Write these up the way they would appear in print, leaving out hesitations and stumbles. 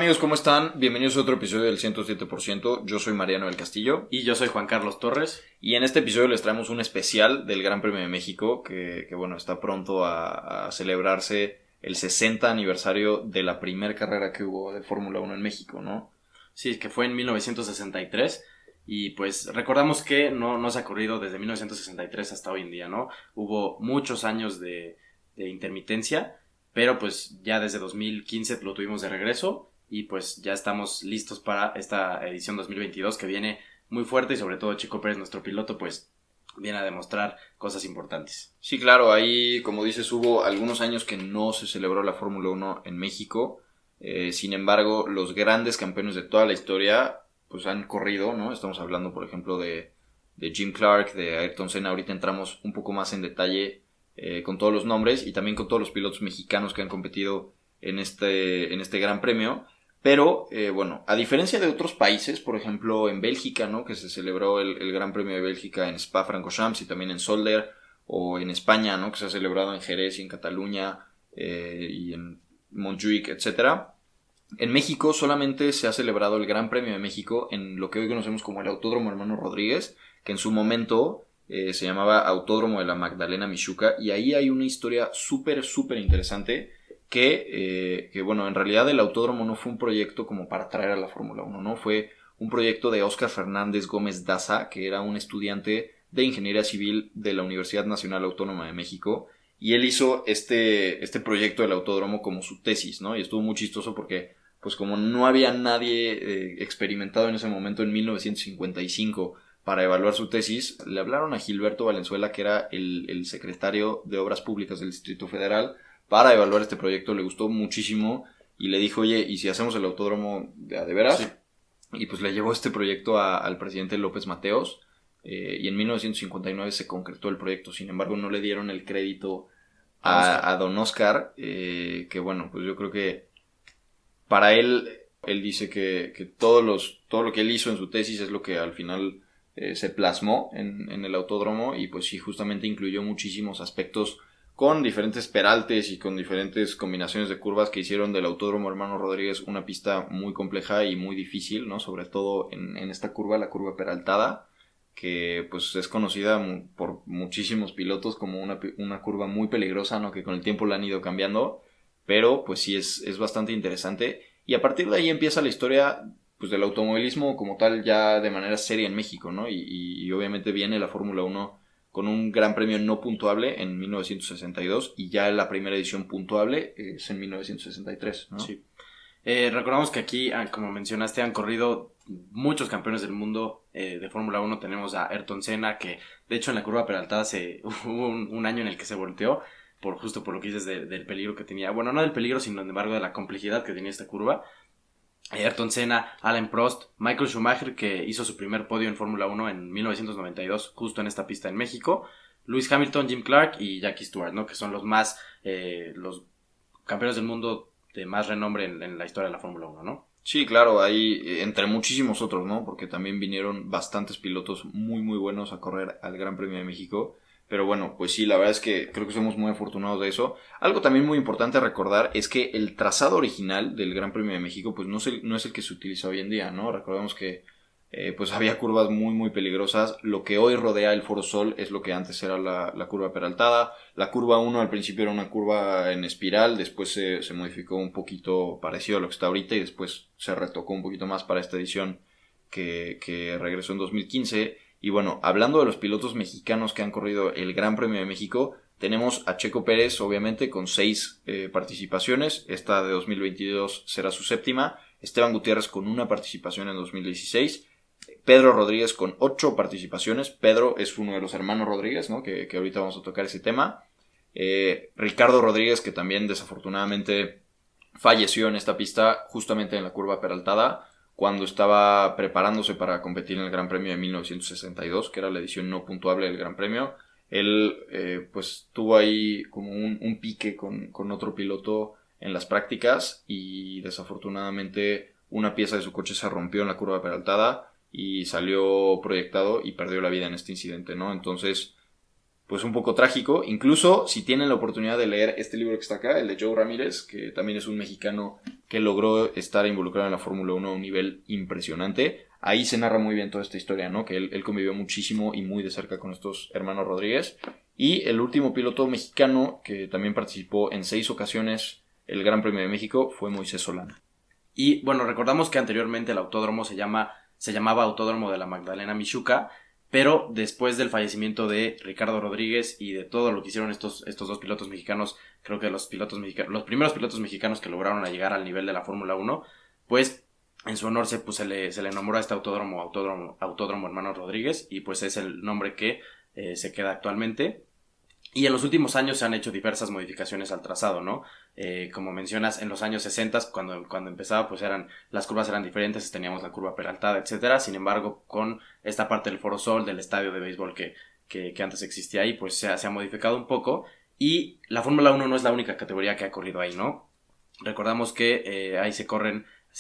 amigos, ¿cómo están? Bienvenidos a otro episodio del 107%. Yo soy Mariano del Castillo. Y yo soy Juan Carlos Torres. Y en este episodio les traemos un especial del Gran Premio de México que bueno, está pronto a celebrarse el 60 aniversario de la primera carrera que hubo de Fórmula 1 en México, ¿no? Sí, que fue en 1963. Y pues recordamos que no se ha corrido desde 1963 hasta hoy en día, ¿no? Hubo muchos años de intermitencia, pero pues ya desde 2015 lo tuvimos de regreso. Y pues ya estamos listos para esta edición 2022 que viene muy fuerte y sobre todo Checo Pérez, nuestro piloto, pues viene a demostrar cosas importantes. Sí, claro, ahí como dices hubo algunos años que no se celebró la Fórmula 1 en México. Sin embargo, los grandes campeones de toda la historia pues han corrido, ¿no? Estamos hablando por ejemplo de Jim Clark, de Ayrton Senna. Ahorita entramos un poco más en detalle con todos los nombres y también con todos los pilotos mexicanos que han competido en este gran premio. Pero, bueno, a diferencia de otros países, por ejemplo en Bélgica, ¿no? Que se celebró el Gran Premio de Bélgica en Spa-Francorchamps y también en Zolder, o en España, ¿no? Que se ha celebrado en Jerez y en Cataluña y en Montjuic, etcétera. En México solamente se ha celebrado el Gran Premio de México en lo que hoy conocemos como el Autódromo Hermano Rodríguez, que en su momento se llamaba Autódromo de la Magdalena Mixhuca, y ahí hay una historia súper interesante. Que bueno, en realidad el autódromo no fue un proyecto como para traer a la Fórmula 1, ¿no? Fue un proyecto de Óscar Fernández Gómez Daza, que era un estudiante de Ingeniería Civil de la Universidad Nacional Autónoma de México, y él hizo este proyecto del autódromo como su tesis, ¿no? Y estuvo muy chistoso porque, pues como no había nadie experimentado en ese momento, en 1955, para evaluar su tesis, le hablaron a Gilberto Valenzuela, que era el secretario de Obras Públicas del Distrito Federal, para evaluar este proyecto. Le gustó muchísimo y le dijo, oye, ¿y si hacemos el autódromo de veras? Sí. Y pues le llevó este proyecto al presidente López Mateos, y en 1959 se concretó el proyecto. Sin embargo, no le dieron el crédito a don Oscar, que bueno, pues yo creo que para él dice que todo lo que él hizo en su tesis es lo que al final se plasmó en el autódromo, y pues sí, justamente incluyó muchísimos aspectos con diferentes peraltes y con diferentes combinaciones de curvas que hicieron del Autódromo Hermano Rodríguez una pista muy compleja y muy difícil, ¿no? Sobre todo en esta curva, la curva peraltada, que pues es conocida por muchísimos pilotos como una curva muy peligrosa, ¿no? Que con el tiempo la han ido cambiando, pero pues sí es bastante interesante. Y a partir de ahí empieza la historia pues del automovilismo como tal ya de manera seria en México, ¿no? Y obviamente viene la Fórmula 1 con un gran premio no puntuable en 1962, y ya la primera edición puntuable es en 1963, ¿no? Sí. Recordamos que aquí, como mencionaste, han corrido muchos campeones del mundo de Fórmula 1. Tenemos a Ayrton Senna, que de hecho en la curva peraltada hubo un año en el que se volteó, justo por lo que dices del peligro que tenía. Bueno, no del peligro, sino sin embargo de la complejidad que tenía esta curva. Ayrton Senna, Alain Prost, Michael Schumacher, que hizo su primer podio en Fórmula 1 en 1992, justo en esta pista en México, Lewis Hamilton, Jim Clark y Jackie Stewart, ¿no? Que son los campeones del mundo de más renombre en la historia de la Fórmula 1, ¿no? Sí, claro, hay entre muchísimos otros, ¿no? Porque también vinieron bastantes pilotos muy buenos a correr al Gran Premio de México. Pero bueno, pues sí, la verdad es que creo que somos muy afortunados de eso. Algo también muy importante a recordar es que el trazado original del Gran Premio de México pues no es el que se utiliza hoy en día, ¿no? Recordemos que pues había curvas muy peligrosas. Lo que hoy rodea el Foro Sol es lo que antes era la curva peraltada. La curva 1 al principio era una curva en espiral, después se modificó un poquito parecido a lo que está ahorita y después se retocó un poquito más para esta edición que regresó en 2015. Y bueno, hablando de los pilotos mexicanos que han corrido el Gran Premio de México, tenemos a Checo Pérez, obviamente, con 6 participaciones. Esta de 2022 será su séptima. Esteban Gutiérrez con una participación en 2016. Pedro Rodríguez con 8 participaciones. Pedro es uno de los hermanos Rodríguez, ¿no? Que ahorita vamos a tocar ese tema. Ricardo Rodríguez, que también desafortunadamente falleció en esta pista, justamente en la curva peraltada, cuando estaba preparándose para competir en el Gran Premio de 1962, que era la edición no puntuable del Gran Premio. Él pues tuvo ahí como un pique con otro piloto en las prácticas, y desafortunadamente una pieza de su coche se rompió en la curva peraltada y salió proyectado y perdió la vida en este incidente, ¿no? Entonces pues un poco trágico. Incluso si tienen la oportunidad de leer este libro que está acá, el de Joe Ramírez, que también es un mexicano que logró estar involucrado en la Fórmula 1 a un nivel impresionante, ahí se narra muy bien toda esta historia, ¿no? Que él convivió muchísimo y muy de cerca con estos hermanos Rodríguez. Y el último piloto mexicano que también participó en 6 ocasiones el Gran Premio de México fue Moisés Solana. Y bueno, recordamos que anteriormente el autódromo se llamaba Autódromo de la Magdalena Mixhuca, pero después del fallecimiento de Ricardo Rodríguez y de todo lo que hicieron estos dos pilotos mexicanos, creo que los primeros pilotos mexicanos que lograron llegar al nivel de la Fórmula 1, pues en su honor se le nombró a este autódromo Hermanos Rodríguez, y pues es el nombre que se queda actualmente. Y en los últimos años se han hecho diversas modificaciones al trazado, ¿no? Como mencionas, en los años 60, cuando empezaba, pues las curvas eran diferentes, teníamos la curva peraltada, etcétera. Sin embargo, con esta parte del Foro Sol, del estadio de béisbol que antes existía ahí, pues se ha modificado un poco. Y la Fórmula 1 no es la única categoría que ha corrido ahí, ¿no? Recordamos que ahí se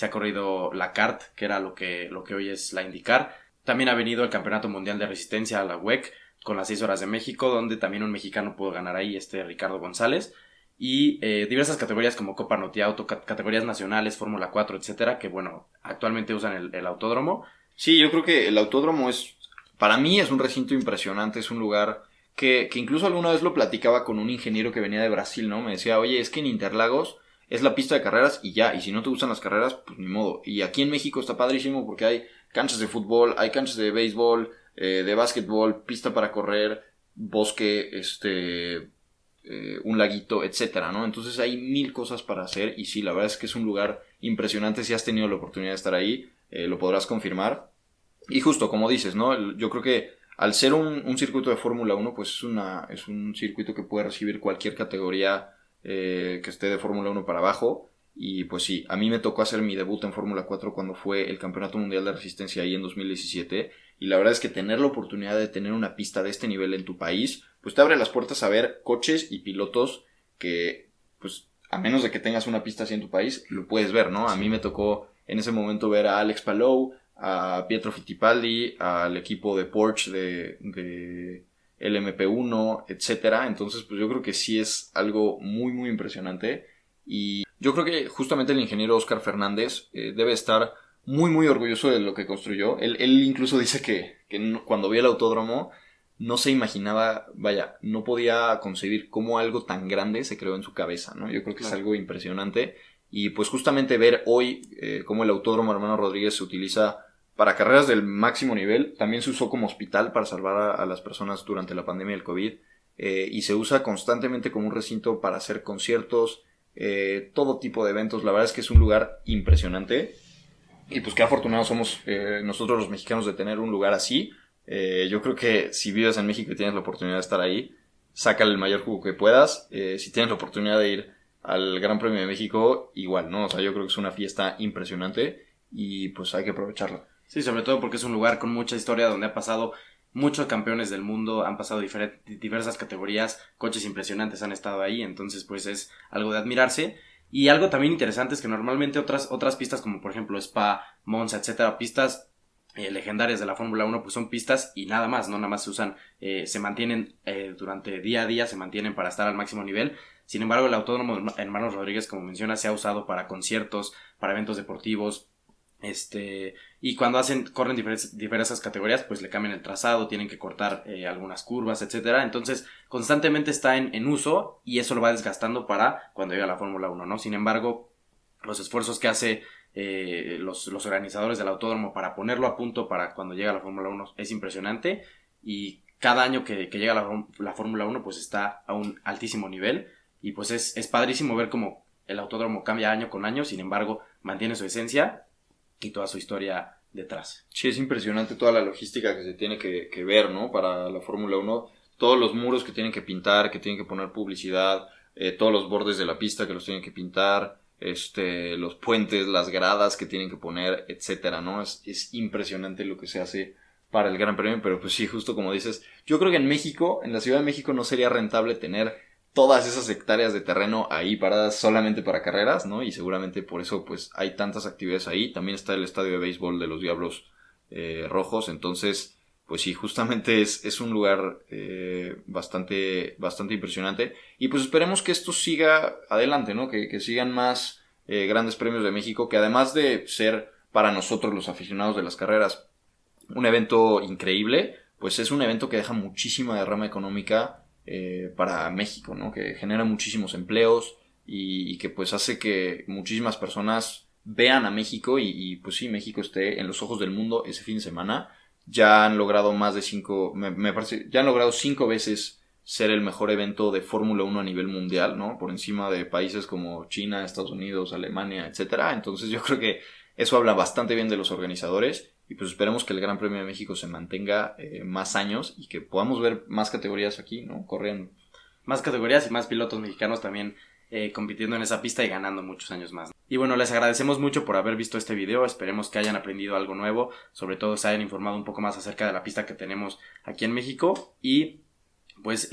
ha corrido la kart, que era lo que hoy es la IndyCar. También ha venido el Campeonato Mundial de Resistencia, la WEC, con las 6 horas de México, donde también un mexicano pudo ganar ahí, Ricardo González. Y diversas categorías como Copa Notiauto, categorías nacionales, Fórmula 4, etcétera, que bueno, actualmente usan el autódromo. Sí, yo creo que el autódromo para mí es un recinto impresionante, es un lugar que incluso alguna vez lo platicaba con un ingeniero que venía de Brasil, ¿no? Me decía, oye, es que en Interlagos es la pista de carreras y ya, y si no te gustan las carreras, pues ni modo. Y aquí en México está padrísimo porque hay canchas de fútbol, hay canchas de béisbol, de básquetbol, pista para correr, bosque, un laguito, etcétera, ¿no? Entonces hay 1000 cosas para hacer y sí, la verdad es que es un lugar impresionante. Si has tenido la oportunidad de estar ahí, lo podrás confirmar. Y justo como dices, ¿no? Yo creo que al ser un circuito de Fórmula 1, pues es un circuito que puede recibir cualquier categoría que esté de Fórmula 1 para abajo. Y pues sí, a mí me tocó hacer mi debut en Fórmula 4 cuando fue el Campeonato Mundial de Resistencia ahí en 2017. Y la verdad es que tener la oportunidad de tener una pista de este nivel en tu país, pues te abre las puertas a ver coches y pilotos que, pues, a menos de que tengas una pista así en tu país, lo puedes ver, ¿no? A mí me tocó en ese momento ver a Alex Palou, a Pietro Fittipaldi, al equipo de Porsche de LMP1, etcétera. Entonces, pues yo creo que sí es algo muy, muy impresionante. Y yo creo que justamente el ingeniero Oscar Fernández debe estar muy, muy orgulloso de lo que construyó. Él incluso dice que cuando vio el autódromo no se imaginaba, vaya, no podía concebir cómo algo tan grande se creó en su cabeza, ¿no? Yo creo que claro, es algo impresionante. Y pues justamente ver hoy cómo el autódromo Hermano Rodríguez se utiliza para carreras del máximo nivel. También se usó como hospital para salvar a las personas durante la pandemia del COVID. Y se usa constantemente como un recinto para hacer conciertos, todo tipo de eventos. La verdad es que es un lugar impresionante. Y pues qué afortunados somos nosotros los mexicanos de tener un lugar así. Yo creo que si vives en México y tienes la oportunidad de estar ahí, sácale el mayor jugo que puedas. Si tienes la oportunidad de ir al Gran Premio de México, igual, ¿no? O sea, yo creo que es una fiesta impresionante y pues hay que aprovecharla. Sí, sobre todo porque es un lugar con mucha historia donde ha pasado muchos campeones del mundo, han pasado diversas categorías, coches impresionantes han estado ahí, entonces pues es algo de admirarse. Y algo también interesante es que normalmente otras pistas como por ejemplo Spa, Monza, etcétera, pistas legendarias de la Fórmula 1 pues son pistas y nada más, no nada más se usan, se mantienen durante día a día, se mantienen para estar al máximo nivel. Sin embargo, el Autódromo Hermanos Rodríguez, como menciona, se ha usado para conciertos, para eventos deportivos, y cuando corren diversas categorías, pues le cambian el trazado, tienen que cortar algunas curvas, etcétera. Entonces, constantemente está en uso y eso lo va desgastando para cuando llega la Fórmula 1, ¿no? Sin embargo, los esfuerzos que hace los organizadores del autódromo para ponerlo a punto para cuando llega la Fórmula 1 es impresionante y cada año que llega la Fórmula 1 pues está a un altísimo nivel y pues es padrísimo ver cómo el autódromo cambia año con año, sin embargo mantiene su esencia y toda su historia detrás. Sí, es impresionante toda la logística que se tiene que ver, ¿no? Para la Fórmula 1, todos los muros que tienen que pintar, que tienen que poner publicidad, todos los bordes de la pista que los tienen que pintar, los puentes, las gradas que tienen que poner, etcétera, ¿no? Es impresionante lo que se hace para el Gran Premio, pero pues sí, justo como dices, yo creo que en México, en la Ciudad de México no sería rentable tener todas esas hectáreas de terreno ahí paradas solamente para carreras, ¿no? Y seguramente por eso pues hay tantas actividades ahí. También está el estadio de béisbol de los Diablos Rojos, entonces pues sí, justamente es un lugar bastante impresionante. Y pues esperemos que esto siga adelante, ¿no? Que sigan más grandes premios de México, que además de ser para nosotros los aficionados de las carreras un evento increíble, pues es un evento que deja muchísima derrama económica para México, ¿no? Que genera muchísimos empleos y que pues hace que muchísimas personas vean a México y pues sí, México esté en los ojos del mundo ese fin de semana. Ya han logrado más de me parece, ya han logrado 5 veces ser el mejor evento de Fórmula 1 a nivel mundial, ¿no? Por encima de países como China, Estados Unidos, Alemania, etcétera. Entonces yo creo que eso habla bastante bien de los organizadores y pues esperemos que el Gran Premio de México se mantenga más años y que podamos ver más categorías aquí, ¿no? Corriendo. Más categorías y más pilotos mexicanos también compitiendo en esa pista y ganando muchos años más. Y bueno, les agradecemos mucho por haber visto este video, esperemos que hayan aprendido algo nuevo, sobre todo se hayan informado un poco más acerca de la pista que tenemos aquí en México y pues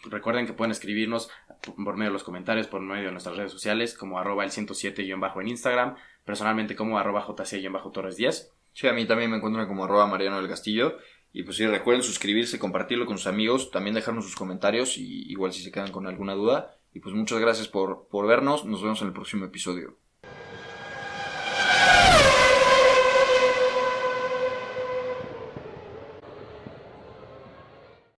recuerden que pueden escribirnos por medio de los comentarios, por medio de nuestras redes sociales como @el107- en Instagram, personalmente como @jc-torres10. Sí, a mí también me encuentran como @Mariano del Castillo. Y pues sí, recuerden suscribirse, compartirlo con sus amigos, también dejarnos sus comentarios y igual si se quedan con alguna duda. Y pues muchas gracias por vernos, nos vemos en el próximo episodio.